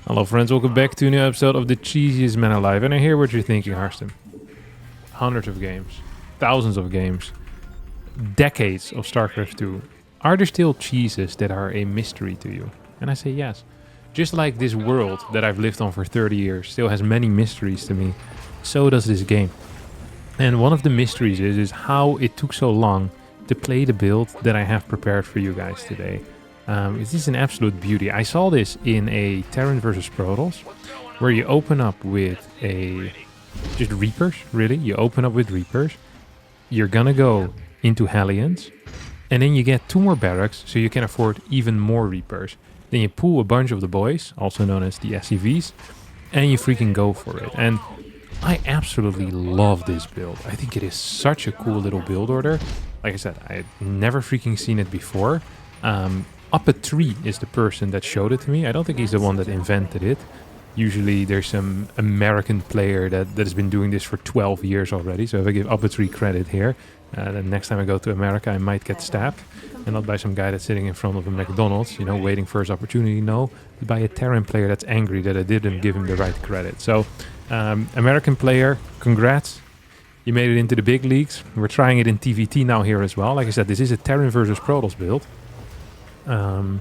Hello friends, welcome back to a new episode of the cheesiest man alive. And I hear what you're thinking, Harstem. Hundreds of games, thousands of games, decades of StarCraft 2. Are there still cheeses that are a mystery to you? And I say yes. Just like this world that I've lived on for 30 years still has many mysteries to me, so does this game. And one of the mysteries is how it took so long to play the build that I have prepared for you guys today. This is an absolute beauty. I saw this in a Terran versus Protoss, where you open up with just Reapers, really. You open up with Reapers. You're gonna go into Hellions, and then you get 2 more barracks, so you can afford even more Reapers. Then you pull a bunch of the boys, also known as the SCVs, and you freaking go for it. And I absolutely love this build. I think it is such a cool little build order. Like I said, I had never freaking seen it before. Up3 is the person that showed it to me. I don't think he's the one that invented it. Usually there's some American player that has been doing this for 12 years already. So if I give Up3 credit here, then next time I go to America, I might get stabbed. And not by some guy that's sitting in front of a McDonald's, you know, waiting for his opportunity. No, but by a Terran player that's angry that I didn't give him the right credit. So, American player, congrats. You made it into the big leagues. We're trying it in TVT now here as well. Like I said, this is a Terran versus Protoss build. And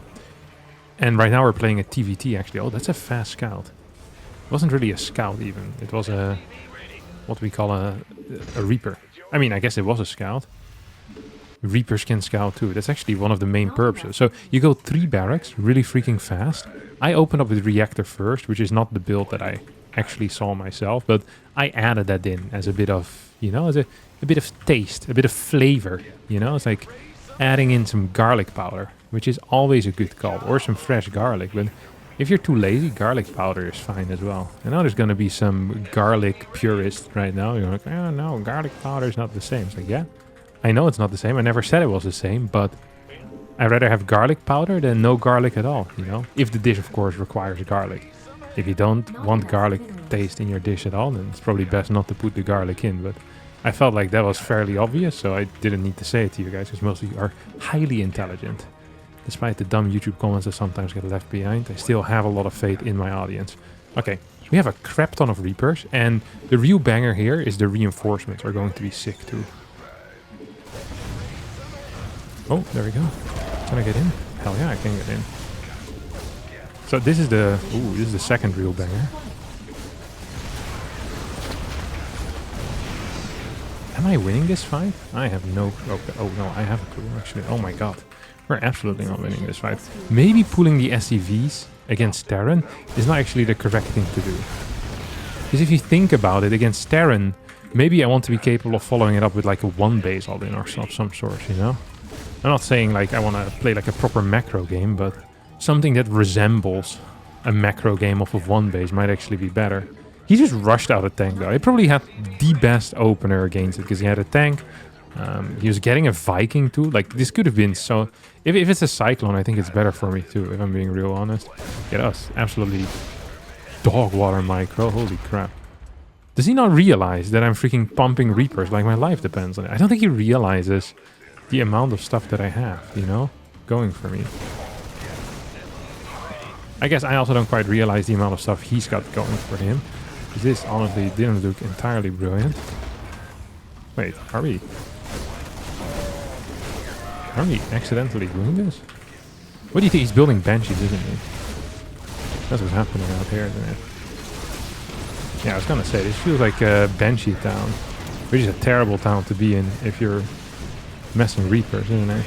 right now we're playing a TVT actually. Oh, that's a fast scout. It wasn't really a scout even. It was a, what we call a Reaper. I mean, I guess it was a scout. Reapers can scout too. That's actually one of the main purposes. So you go 3 barracks really freaking fast. I opened up with Reactor first, which is not the build that I actually saw myself, but I added that in as a bit of, you know, as a bit of taste, a bit of flavor, you know. It's like adding in some garlic powder, which is always a good call, or some fresh garlic. But if you're too lazy, garlic powder is fine as well. I know there's going to be some garlic purists right now. You're like, oh no, garlic powder is not the same. It's like, yeah, I know it's not the same. I never said it was the same, but I'd rather have garlic powder than no garlic at all, you know? If the dish, of course, requires garlic. If you don't want garlic taste in your dish at all, then it's probably best not to put the garlic in. But I felt like that was fairly obvious, so I didn't need to say it to you guys, because most of you are highly intelligent. Despite the dumb YouTube comments that sometimes get left behind, I still have a lot of faith in my audience. Okay, we have a crap ton of Reapers, and the real banger here is the reinforcements are going to be sick too. Oh, there we go. Can I get in? Hell yeah, I can get in. So this is the second real banger. Am I winning this fight? I have no... Oh no, I have a clue actually. Oh my god. We're absolutely not winning this fight. Maybe pulling the SCVs against Terran is not actually the correct thing to do. Because if you think about it, against Terran, maybe I want to be capable of following it up with like a 1 base all-in or some sort, you know? I'm not saying like I want to play like a proper macro game, but something that resembles a macro game off of 1 base might actually be better. He just rushed out a tank though. He probably had the best opener against it because he had a tank. He was getting a Viking too. Like this could have been so... If it's a Cyclone, I think it's better for me too, if I'm being real honest. Get us. Absolutely dog water micro. Holy crap. Does he not realize that I'm freaking pumping Reapers like my life depends on it? I don't think he realizes the amount of stuff that I have, you know, going for me. I guess I also don't quite realize the amount of stuff he's got going for him. This honestly didn't look entirely brilliant. Wait, are we accidentally doing this? What do you think? He's building Banshees, isn't he? That's what's happening out here, isn't it? Yeah, I was gonna say, this feels like a Banshee town. Which is a terrible town to be in if you're messing Reapers, isn't it?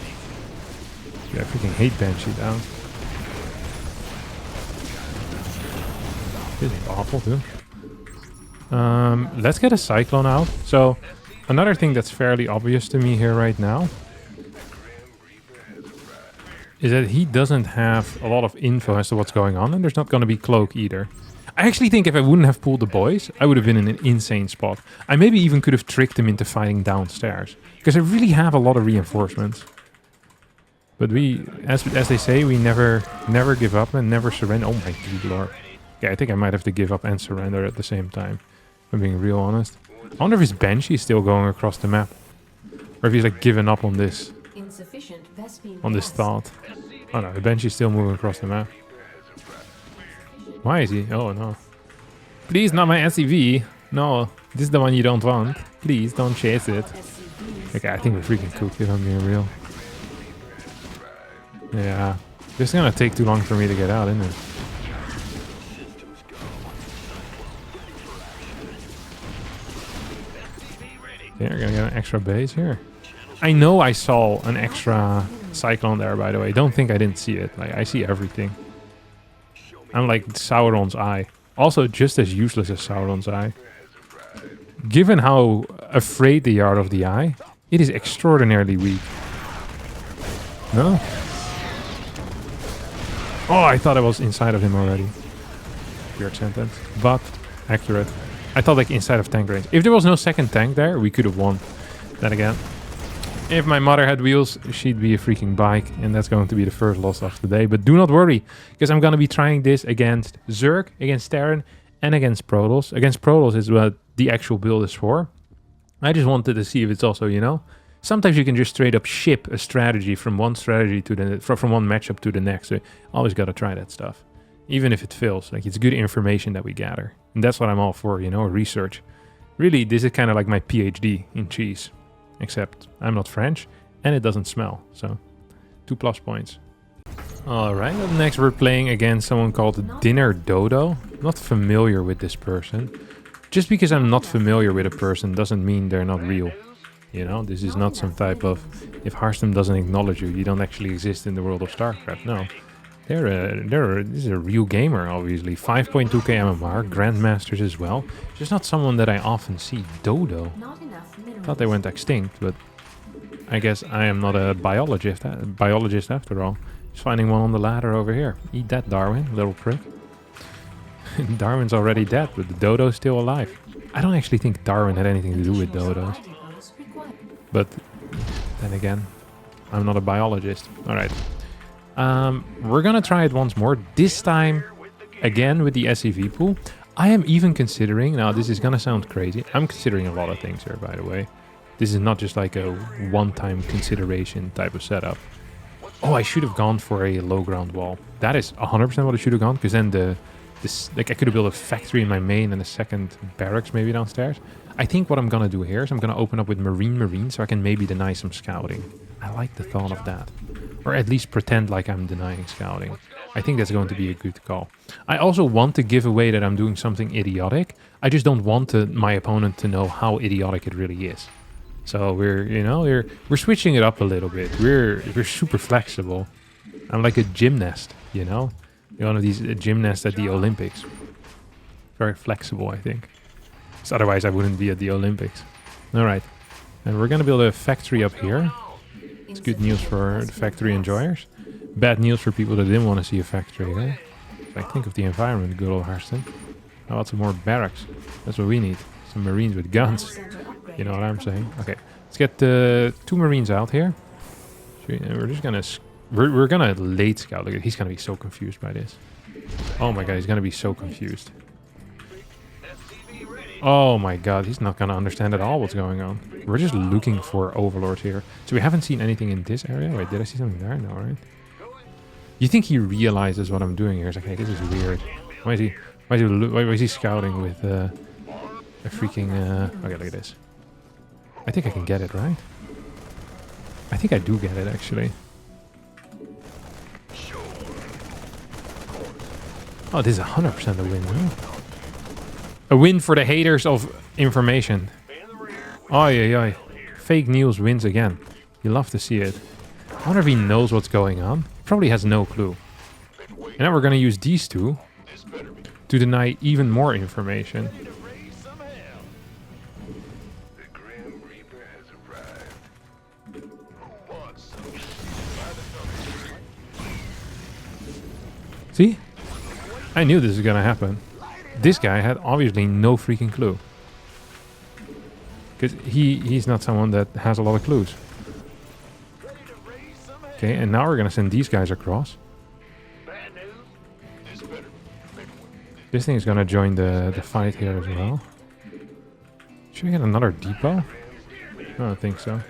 Yeah, I freaking hate Banshee town. This is awful too. Let's get a Cyclone out. So, another thing that's fairly obvious to me here right now is that he doesn't have a lot of info as to what's going on, and there's not going to be Cloak either. I actually think if I wouldn't have pulled the boys, I would have been in an insane spot. I maybe even could have tricked him into fighting downstairs, because I really have a lot of reinforcements. But we, as they say, we never give up and never surrender. Oh my good lord. Yeah, I think I might have to give up and surrender at the same time, if I'm being real honest. I wonder if his Banshee is still going across the map. Or if he's like given up on this. thought. Oh no, the Banshee is still moving across the map. Why is he? Oh no. Please, not my SCV. No, this is the one you don't want. Please, don't chase it. Okay, I think we're freaking cooked if I'm being real. Yeah. This is gonna take too long for me to get out, isn't it? Okay, we're gonna get an extra base here. I know I saw an extra cyclone there, by the way. Don't think I didn't see it. Like, I see everything. I'm like Sauron's eye. Also, just as useless as Sauron's eye. Given how afraid they are of the eye, it is extraordinarily weak. No? Oh, I thought I was inside of him already. Weird sentence. But accurate. I thought like inside of tank range. If there was no second tank there, we could have won. Then again, if my mother had wheels, she'd be a freaking bike. And that's going to be the first loss of the day. But do not worry, because I'm going to be trying this against Zerg, against Terran, and against Protoss. Against Protoss is what the actual build is for. I just wanted to see if it's also, you know, sometimes you can just straight up ship a strategy from one strategy to the from one matchup to the next. So you always got to try that stuff, even if it fails. Like, it's good information that we gather, and that's what I'm all for, you know, research. Really, this is kind of like my PhD in cheese, except I'm not French and it doesn't smell. So 2+ points. All right, up next we're playing against someone called Dinner Dodo. Not familiar with this person. Just because I'm not familiar with a person doesn't mean they're not real. You know, this is not some type of, if Harstem doesn't acknowledge you, you don't actually exist in the world of StarCraft. No, this is a real gamer, obviously. 5.2k MMR, Grandmasters as well. Just not someone that I often see. Dodo. Thought they went extinct, but I guess I am not a biologist after all. Just finding one on the ladder over here. Eat that, Darwin, little prick. Darwin's already dead, but the dodo's still alive. I don't actually think Darwin had anything to do with dodos. But then again, I'm not a biologist. Alright. We're gonna try it once more. This time, again, with the SCV pool. I am even considering, now this is gonna sound crazy, I'm considering a lot of things here, by the way. This is not just like a one-time consideration type of setup. Oh, I should have gone for a low ground wall. That is 100% what I should have gone, because then like I could have built a factory in my main and a second barracks maybe downstairs. I think what I'm gonna do here is I'm gonna open up with marine so I can maybe deny some scouting. I like the thought of that. Or at least pretend like I'm denying scouting. I think that's going to be a good call. I also want to give away that I'm doing something idiotic. I just don't want my opponent to know how idiotic it really is. So we're switching it up a little bit. We're super flexible. I'm like a gymnast, you know? One of these gymnasts at the Olympics. Very flexible, I think. Because otherwise I wouldn't be at the Olympics. Alright. And we're going to build a factory up here. It's good news for the factory enjoyers. Bad news for people that didn't want to see a factory there. Like, think of the environment, good old Harstem. How about some more barracks? That's what we need. Some marines with guns. You know what I'm saying? Okay. Let's get 2 marines out here. We're just going to... We're gonna late scout. Look, he's gonna be so confused by this. Oh my god, he's gonna be so confused. Oh my god, he's not gonna understand at all what's going on. We're just looking for overlords here. So we haven't seen anything in this area. Wait, did I see something there? No, right? You think he realizes what I'm doing here? He's like, hey, this is weird. Why is he scouting with a freaking... Okay, look at this. I think I can get it, right? I think I do get it, actually. Oh, this is 100% a win, huh? A win for the haters of information. Oi. Fake news wins again. You love to see it. I wonder if he knows what's going on. Probably has no clue. And now we're going to use these two to deny even more information. See? I knew this was gonna happen. This guy had obviously no freaking clue. Because he's not someone that has a lot of clues. Okay, and now we're gonna send these guys across. This thing is gonna join the fight here as well. Should we get another depot? I don't think so.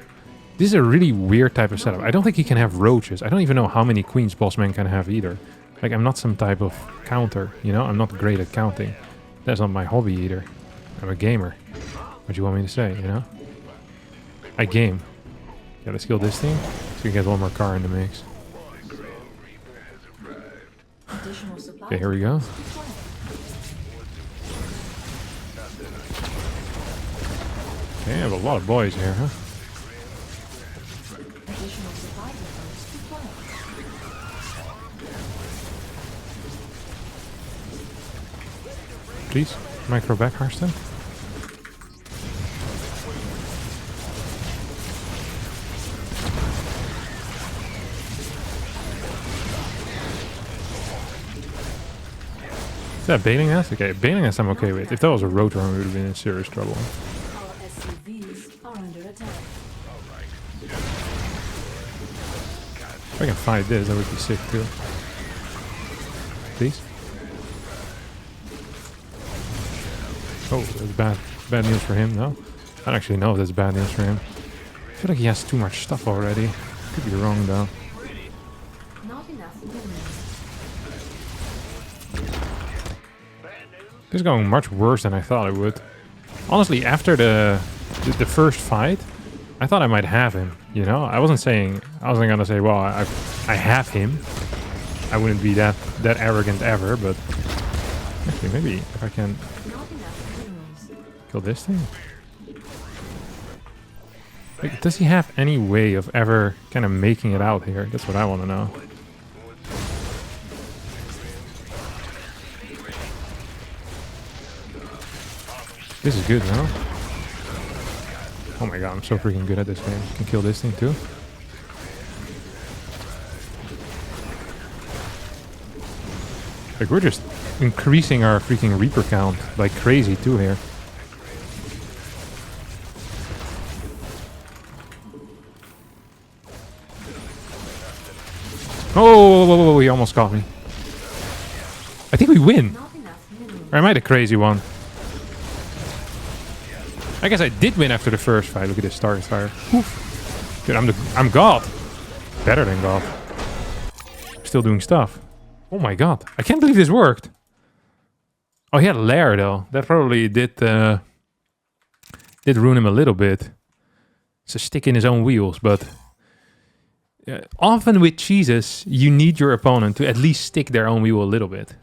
This is a really weird type of setup. I don't think he can have roaches. I don't even know how many Queen's Bossmen can have either. Like, I'm not some type of counter, you know? I'm not great at counting. That's not my hobby either. I'm a gamer. What do you want me to say, you know? I game. Yeah, let's kill this thing. So we get one more car in the mix. Okay, here we go. Okay, I have a lot of boys here, huh? Please, micro back, Harstem. Is that bailing us? Okay, bailing us I'm okay with. If that was a rotor, we would have been in serious trouble. If I can fight this, that would be sick too. Please. Oh, that's bad news for him, no? I don't actually know if that's bad news for him. I feel like he has too much stuff already. Could be wrong though. This is going much worse than I thought it would. Honestly, after the first fight, I thought I might have him, you know? I wasn't gonna say, well, I have him. I wouldn't be that arrogant ever, but actually maybe if I can kill this thing. Like, does he have any way of ever kind of making it out here? That's what I want to know. This is good, no? Oh my god, I'm so freaking good at this game. I can kill this thing too. Like, we're just increasing our freaking Reaper count like crazy too here. Oh, he almost got me. I think we win. Or am I the crazy one? I guess I did win after the first fight. Look at this star fire. Oof. Dude, I'm God. Better than God. Still doing stuff. Oh my god. I can't believe this worked. Oh, he had Lair though. That probably did ruin him a little bit. It's a stick in his own wheels, but often with cheeses, you need your opponent to at least stick their own wheel a little bit.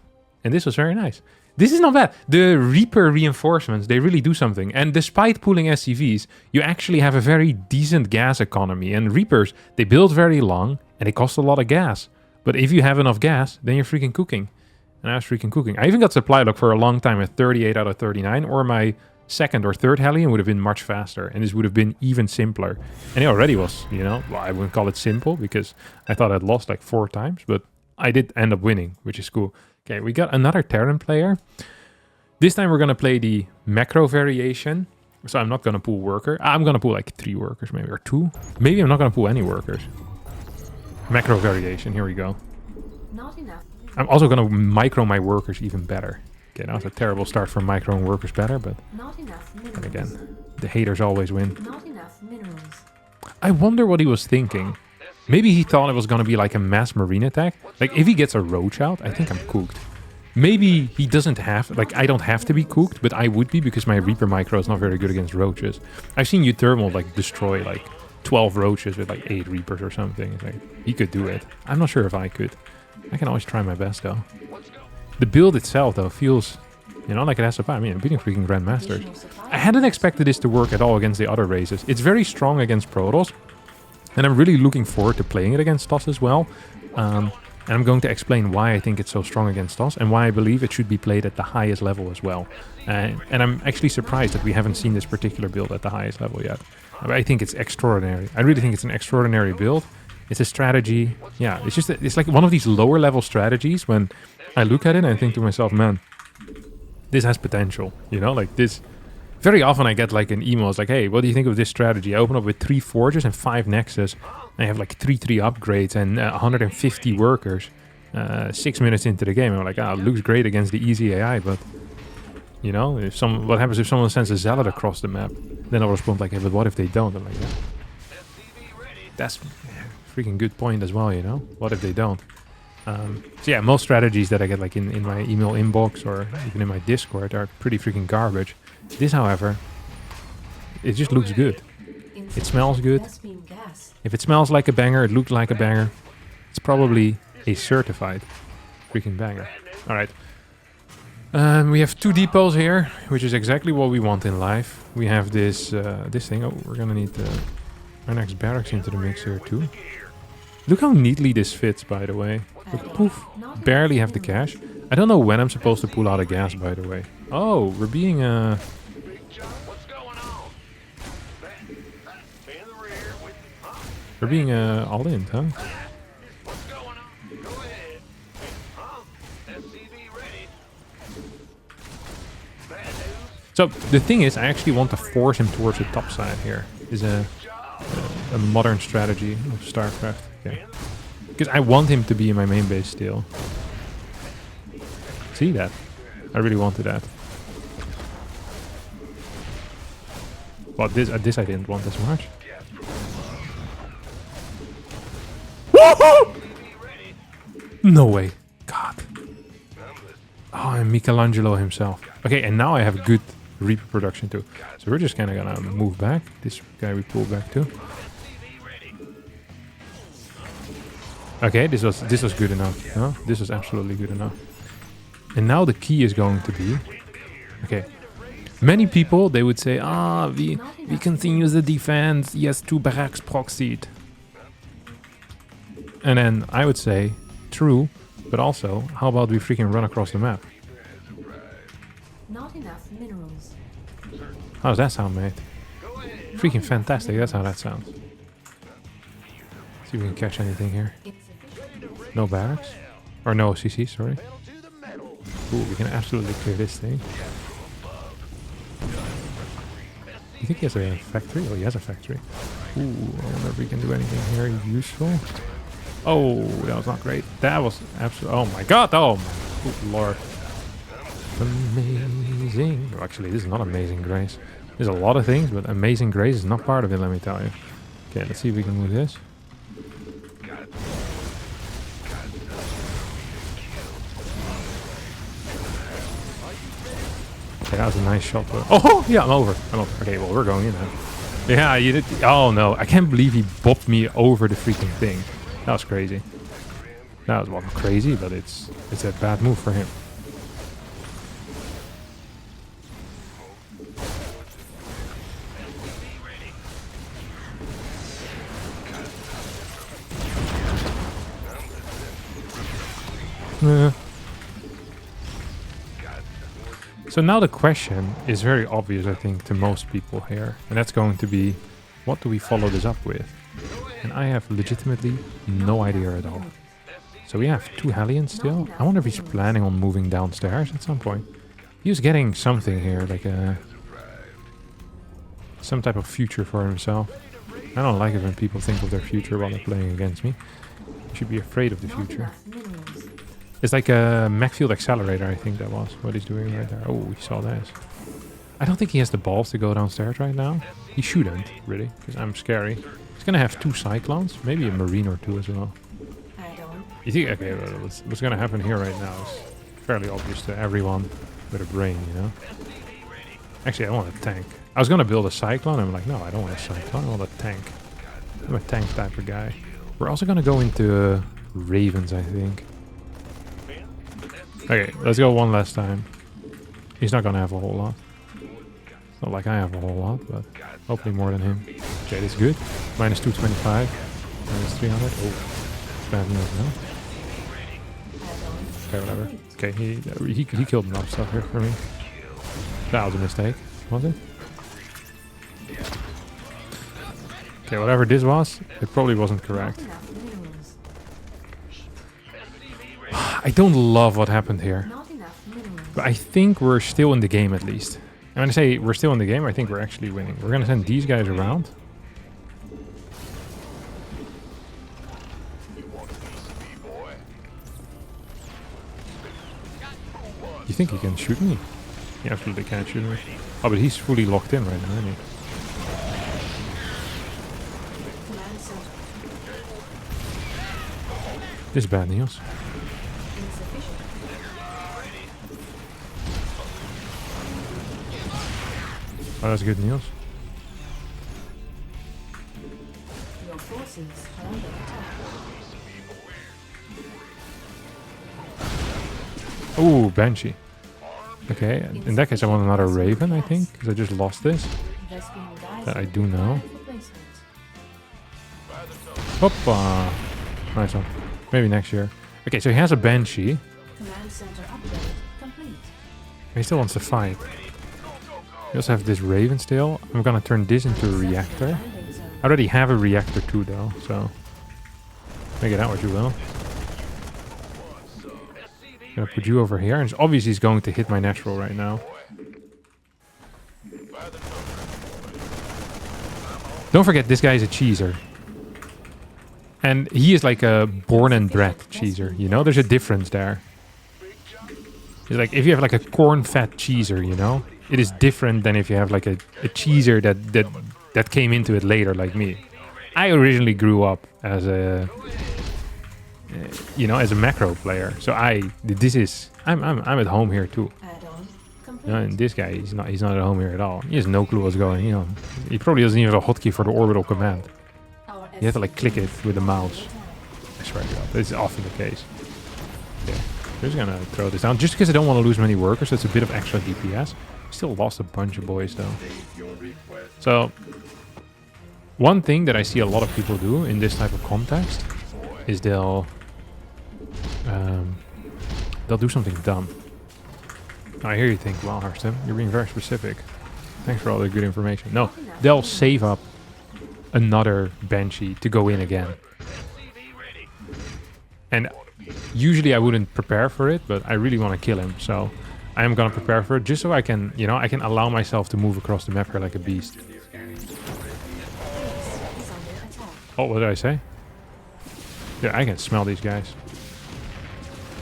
And this was very nice. This is not bad. The Reaper reinforcements, they really do something. And despite pulling SCVs, you actually have a very decent gas economy. And Reapers, they build very long and they cost a lot of gas. But if you have enough gas, then you're freaking cooking. And I was freaking cooking. I even got supply luck for a long time at 38 out of 39. Or my second or third Hellion would have been much faster. And this would have been even simpler. And it already was, you know, well, I wouldn't call it simple because I thought I'd lost like 4 times. But I did end up winning, which is cool. Okay, we got another Terran player. This time we're going to play the macro variation. So I'm not going to pull worker. I'm going to pull like 3 workers maybe, or 2. Maybe I'm not going to pull any workers. Macro variation, here we go. Not enough. I'm also going to micro my workers even better. Okay, that was a terrible start for microing workers better, but... Not enough minerals. And again, the haters always win. Not enough minerals. I wonder what he was thinking. Maybe he thought it was going to be like a mass marine attack. Like, if he gets a roach out, I think I'm cooked. Maybe he doesn't have... Like, I don't have to be cooked, but I would be because my Reaper micro is not very good against roaches. I've seen Uthermal, like, destroy, like, 12 roaches with, like, 8 Reapers or something. It's like, he could do it. I'm not sure if I could. I can always try my best, though. The build itself, though, feels... You know, like it has to... I mean, I'm beating freaking Grandmasters. I hadn't expected this to work at all against the other races. It's very strong against Protoss. And I'm really looking forward to playing it against TOS as well. And I'm going to explain why I think it's so strong against TOS and why I believe it should be played at the highest level as well. And I'm actually surprised that we haven't seen this particular build at the highest level yet. I think it's extraordinary. I really think it's an extraordinary build. It's a strategy. Yeah, it's just it's like one of these lower level strategies when I look at it and I think to myself, man, this has potential. You know, like this... Very often I get like an email, it's like, hey, what do you think of this strategy? I open up with 3 Forges and 5 Nexus. I have like 3 upgrades and 150 workers 6 minutes into the game. I'm like, it looks great against the easy AI, but you know, what happens if someone sends a Zealot across the map? Then I'll respond like, hey, but what if they don't? I'm like, yeah. That's a freaking good point as well, you know? What if they don't? So yeah, most strategies that I get like in my email inbox or even in my Discord are pretty freaking garbage. This, however, it just looks good. It smells good. Vespene gas. If it smells like a banger, it looks like a banger. It's probably a certified freaking banger. All right. We have 2 depots here, which is exactly what we want in life. We have this this thing. Oh, we're gonna need our next barracks into the mix here too. Look how neatly this fits, by the way. Look, poof, barely have the cash. I don't know when I'm supposed to pull out of gas, by the way. Oh, we're being we're being all in, huh? So the thing is, I actually want to force him towards the top side here. Is a modern strategy of StarCraft. Okay. Because I want him to be in my main base still. See that? I really wanted that. Well, this I didn't want as much. Woohoo! No way. God. Oh, and Michelangelo himself. Okay, and now I have good Reaper production too. So we're just kind of gonna move back. This guy we pull back too. Okay, this was good enough. Huh? This was absolutely good enough. And now the key is going to be... Okay. Many people, they would say, we continue the defense. Yes, 2 barracks proxied. And then I would say, true, but also, how about we freaking run across the map? Not enough minerals. How does that sound, mate? Freaking fantastic, that's how that sounds. See if we can catch anything here. No barracks? Or no CC, sorry. Ooh, we can absolutely clear this thing. You think he has a factory? Oh, he has a factory. Ooh, I wonder if we can do anything here useful. Oh, that was not great. That was absolutely... Oh my god! Oh my good lord. Amazing. Well, actually, this is not Amazing Grace. There's a lot of things, but Amazing Grace is not part of it, let me tell you. Okay, let's see if we can move this. Okay, that was a nice shot. Oh, yeah, I'm over. Okay, well, we're going in now. Yeah, you did. Oh, no. I can't believe he bopped me over the freaking thing. That was crazy. That was, well, crazy, but it's a bad move for him. So now the question is very obvious, I think, to most people here. And that's going to be, what do we follow this up with? And I have legitimately no idea at all. So we have 2 Hellions still. I wonder if he's planning on moving downstairs at some point. He was getting something here, like some type of future for himself. I don't like it when people think of their future while they're playing against me. You should be afraid of the future. It's like a Macfield accelerator, I think that was what he's doing right there. Oh, we saw this. I don't think he has the balls to go downstairs right now. He shouldn't, really, because I'm scary. He's gonna have 2 Cyclones, maybe a Marine or 2 as well. I don't. You think, okay, well, what's gonna happen here right now is fairly obvious to everyone with a brain, you know? Actually, I want a tank. I was gonna build a Cyclone, and I'm like, no, I don't want a Cyclone, I want a tank. I'm a tank type of guy. We're also gonna go into Ravens, I think. Okay, let's go one last time. He's not gonna have a whole lot. It's not like I have a whole lot, but hopefully more than him. Okay, this is good. Minus 225. Minus 300. Oh, bad news, no? Okay, whatever. Okay, he killed enough stuff here for me. That was a mistake, was it? Okay, whatever this was, it probably wasn't correct. I don't love what happened here. But I think we're still in the game at least. And when I say we're still in the game, I think we're actually winning. We're gonna send these guys around. You think he can shoot me? He absolutely can't shoot me. Oh, but he's fully locked in right now, isn't he? This is bad news. Oh, that's good news. Your forces are under attack. Ooh, Banshee. Okay, in that case I want another Raven, I think, because I just lost this. Vespian guys That I do know. replacement. Hoppa! Nice one. Maybe next year. Okay, so he has a Banshee. Command center upgrade complete. He still wants to fight. We also have this Raven's Tail. I'm gonna turn this into a reactor. Landing zone. I already have a reactor too though, so make it out what you will. Gonna put you over here, and obviously he's going to hit my natural right now. Don't forget, this guy is a cheeser. And he is like a born and bred cheeser, you know? There's a difference there. It's like, if you have like a corn-fed cheeser, you know? It is different than if you have like a cheeser that came into it later, like me. I originally grew up as a... you know, as a macro player, so I'm at home here too. Add-on complete. You know, and this guy, he's not at home here at all. He has no clue what's going. You know, he probably doesn't even have a hotkey for the orbital command. Our You have to like click it with the mouse. attack. I swear to God, this is often the case. Okay, we're just gonna throw this down just because I don't want to lose many workers. That's a bit of extra DPS. Still lost a bunch of boys though. So one thing that I see a lot of people do in this type of context is they'll do something dumb. I hear you think, wow, Harstem, you're being very specific. Thanks for all the good information. No, they'll save up another Banshee to go in again. And usually I wouldn't prepare for it, but I really want to kill him, so I am gonna prepare for it just so I can, you know, I can allow myself to move across the map here like a beast. Base is under attack. Oh, what did I say? Yeah, I can smell these guys.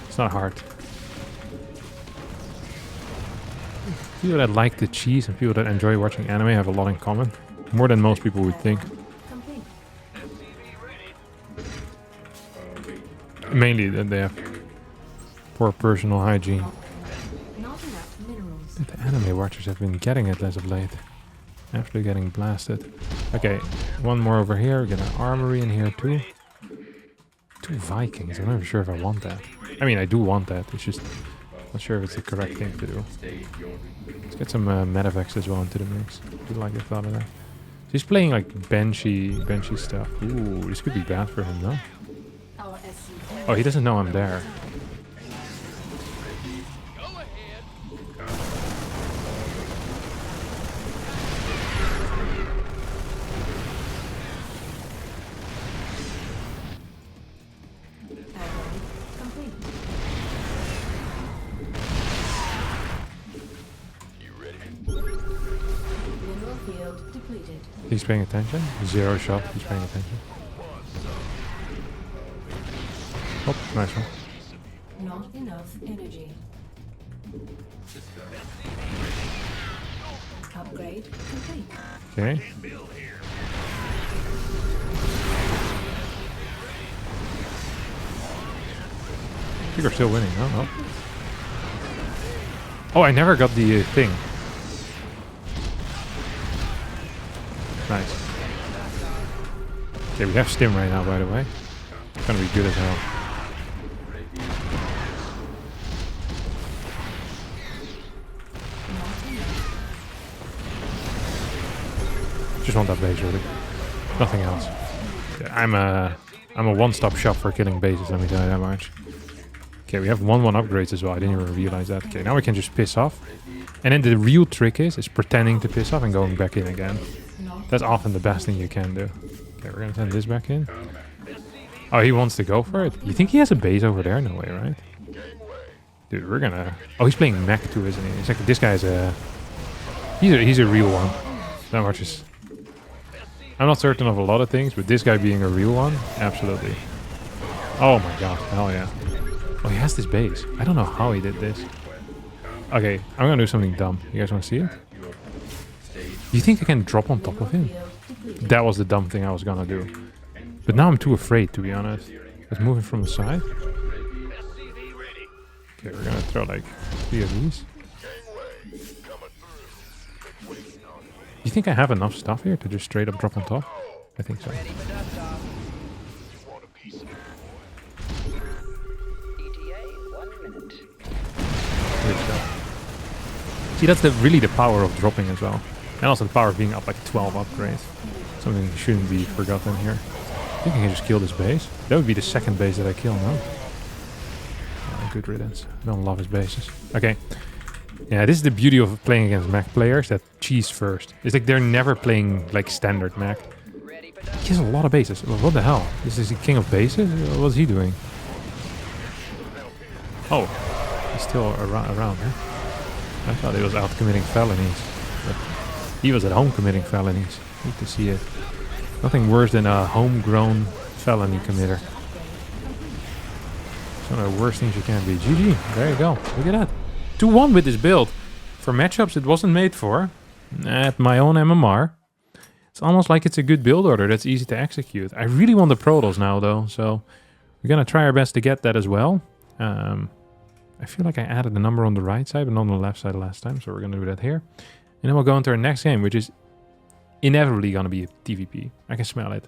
It's not hard. People that like the cheese and people that enjoy watching anime have a lot in common. More than most people would think. Complete. Mainly that they have poor personal hygiene. Not enough minerals. The anime watchers have been getting it as of late. Absolutely getting blasted. Okay, one more over here. We get an armory in here too. 2 Vikings. I'm not even sure if I want that. I mean, I do want that. It's just not sure if it's the correct thing to do. Let's get some medevacs as well into the mix. I do like the thought of that. He's playing like Banshee stuff. Ooh, this could be bad for him, no? Our SCV. Oh, he doesn't know I'm there. Add-on complete. Mineral field depleted. He's paying attention. 0 shot. He's paying attention. Oh, nice one. Not enough energy. Upgrade complete. Okay. I think we're still winning, no? No. Oh, I never got the thing. Nice. Okay, we have Stim right now, by the way. It's gonna be good as hell. Not enough. Just want that base, really. Nothing else. Yeah, I'm a one-stop shop for killing bases, let me tell you that much. Okay, we have 1-1 upgrades as well. I didn't even realize that. Okay, now we can just piss off. And then the real trick is pretending to piss off and going back in again. Not That's often the best thing you can do. Okay, we're gonna send this back in. Oh, he wants to go for it? You think he has a base over there? No way, right? Dude, we're gonna... Oh, he's playing mech too, isn't he? It's like, this guy's a... He's a real one. That much is... I'm not certain of a lot of things, but this guy being a real one, absolutely. Oh my god, hell yeah. Oh, he has this base. I don't know how he did this. Okay, I'm gonna do something dumb. You guys wanna see it? Do you think I can drop on top of him? field depleted. That was the dumb thing I was gonna do. But now I'm too afraid, to be honest. Let's move it from the side. Okay, we're gonna throw like 3 of these. you think I have enough stuff here to just straight up drop on top? I think so. Good stuff. See, that's really the power of dropping as well. And also the power of being up like 12 upgrades. Something that shouldn't be forgotten here. I think I can just kill this base. That would be the second base that I kill now. Good riddance. I don't love his bases. Okay. Yeah, this is the beauty of playing against mech players that cheese first. It's like they're never playing like standard mech. He has a lot of bases. Well, what the hell? This is the king of bases? What's he doing? Oh, he's still around, huh? I thought he was out committing felonies. But he was at home committing felonies. Need to see it. Nothing worse than a homegrown felony committer. It's one of the worst things you can be. GG. There you go. Look at that. 2-1 with this build. For matchups it wasn't made for. At my own MMR. It's almost like it's a good build order that's easy to execute. I really want the Protoss now though, so we're gonna try our best to get that as well. I feel like I added the number on the right side but not on the left side last time, so we're gonna do that here. And then we'll go into our next game, which is inevitably gonna be a TVP. I can smell it.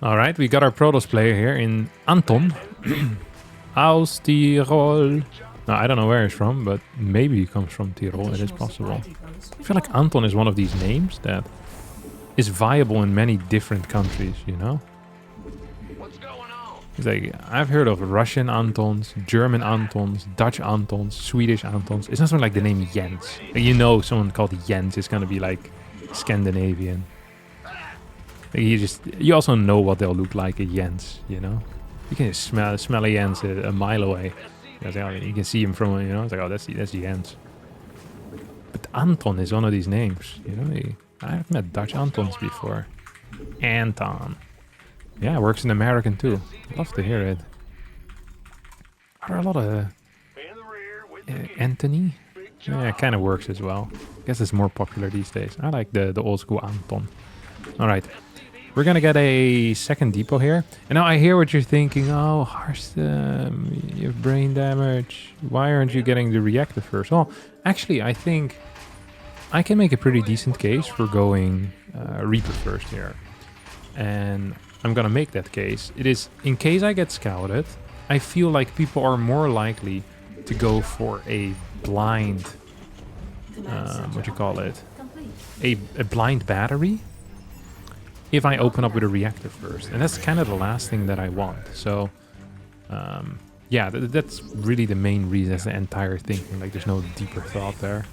Alright, we got our Protoss player here in Anton. Aus Tirol. No, I don't know where he's from, but maybe he comes from Tirol. It is possible. I feel like Anton is one of these names that is viable in many different countries, you know? What's going on? It's like, I've heard of Russian Antons, German Antons, Dutch Antons, Swedish Antons. It's not something like the name Jens. Like, you know someone called Jens is gonna be like Scandinavian. Like, you also know what they'll look like, a Jens, you know? You can just smell a Jens a mile away. You can see him from, you know, it's like, oh, that's Jens. But Anton is one of these names, you know? I've met Dutch Antons before. Anton. Yeah, works in American too. Love to hear it. Are there a lot of Anthony? Yeah, it kind of works as well. I guess it's more popular these days. I like the old school Anton. Alright. We're gonna get a second depot here. And now I hear what you're thinking. Oh, Harstem, you have brain damage. Why aren't you getting the reactor first? Well, actually, I think I can make a pretty decent case for going Reaper first here. And I'm gonna make that case. It is, in case I get scouted, I feel like people are more likely to go for a blind, what you call it? A blind battery. If I open up with a reactor first. And that's kind of the last thing that I want. So, yeah, that's really the main reason. That's the entire thinking. Like, there's no deeper thought there.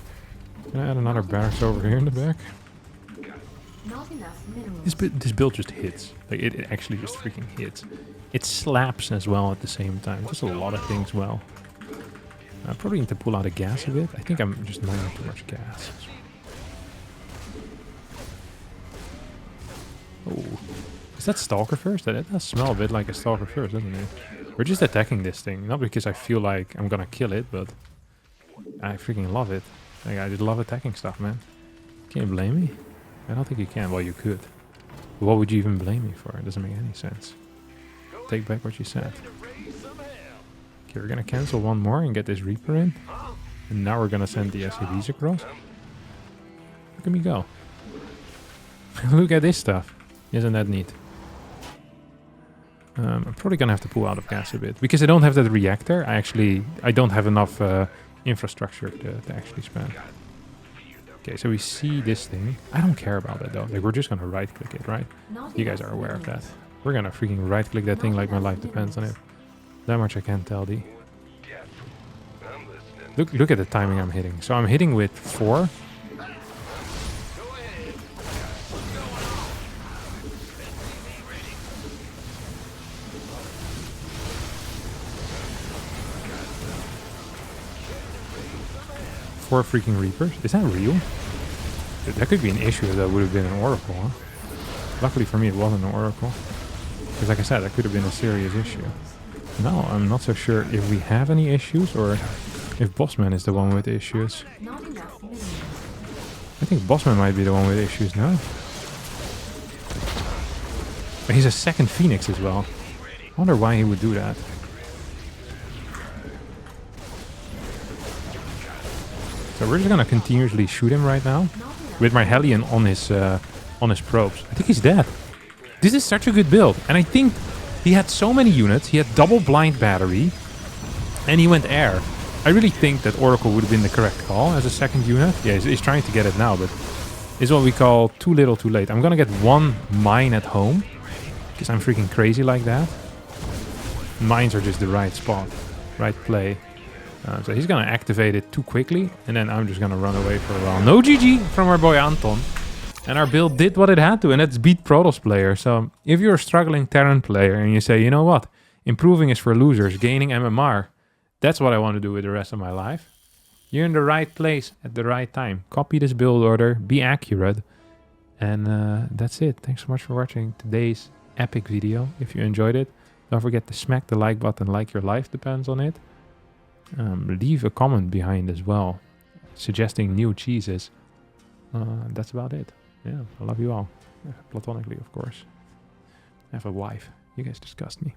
Can I add another barracks over here in the back? This build just hits. Like, it actually just freaking hits. It slaps as well at the same time. Just a lot of things well. I probably need to pull out a gas a bit. I think I'm just mining too much gas. Oh, is that Stalker first? That does smell a bit like a Stalker first, doesn't it? We're just attacking this thing, not because I feel like I'm gonna kill it, but I freaking love it. Like, I just love attacking stuff, man. Can you blame me? I don't think you can. Well, you could. But what would you even blame me for? It doesn't make any sense. Take back what you said. Okay, we're gonna cancel one more and get this Reaper in. And now we're gonna send the SCVs across. Look at me go. Look at this stuff. Isn't that neat? I'm probably gonna have to pull out of gas a bit because I don't have that reactor. I don't have enough infrastructure to actually spend. Okay, so we see this thing. I don't care about that though. Like, we're just gonna right click it, right? You guys are aware of that. We're gonna freaking right click that thing like my life depends on it. That much I can't tell, D. Look at the timing I'm hitting. So I'm hitting with 4. Four freaking Reapers? Is that real? Dude, that could be an issue if that would have been an Oracle, huh? Luckily for me it wasn't an Oracle. Because like I said, that could have been a serious issue. No, I'm not so sure if we have any issues or if Bossman is the one with issues. I think Bossman might be the one with issues now. But he's a second Phoenix as well. I wonder why he would do that. So we're just gonna continuously shoot him right now. with my Hellion on his probes. I think he's dead. This is such a good build. And I think he had so many units. He had double blind battery. And he went air. I really think that Oracle would have been the correct call as a second unit. Yeah, he's trying to get it now, but it's what we call too little too late. I'm gonna get one mine at home. Because I'm freaking crazy like that. Mines are just the right spot. Right play. So he's gonna activate it too quickly. And then I'm just gonna run away for a while. No GG from our boy Anton. And our build did what it had to, and that's beat Protoss player. So if you're a struggling Terran player and you say, you know what, improving is for losers, gaining MMR, that's what I want to do with the rest of my life. You're in the right place at the right time. Copy this build order, be accurate, and that's it. Thanks so much for watching today's epic video. If you enjoyed it, don't forget to smack the like button like your life depends on it. Leave a comment behind as well, suggesting new cheeses. That's about it. Yeah, I love you all. Platonically, of course. I have a wife. You guys disgust me.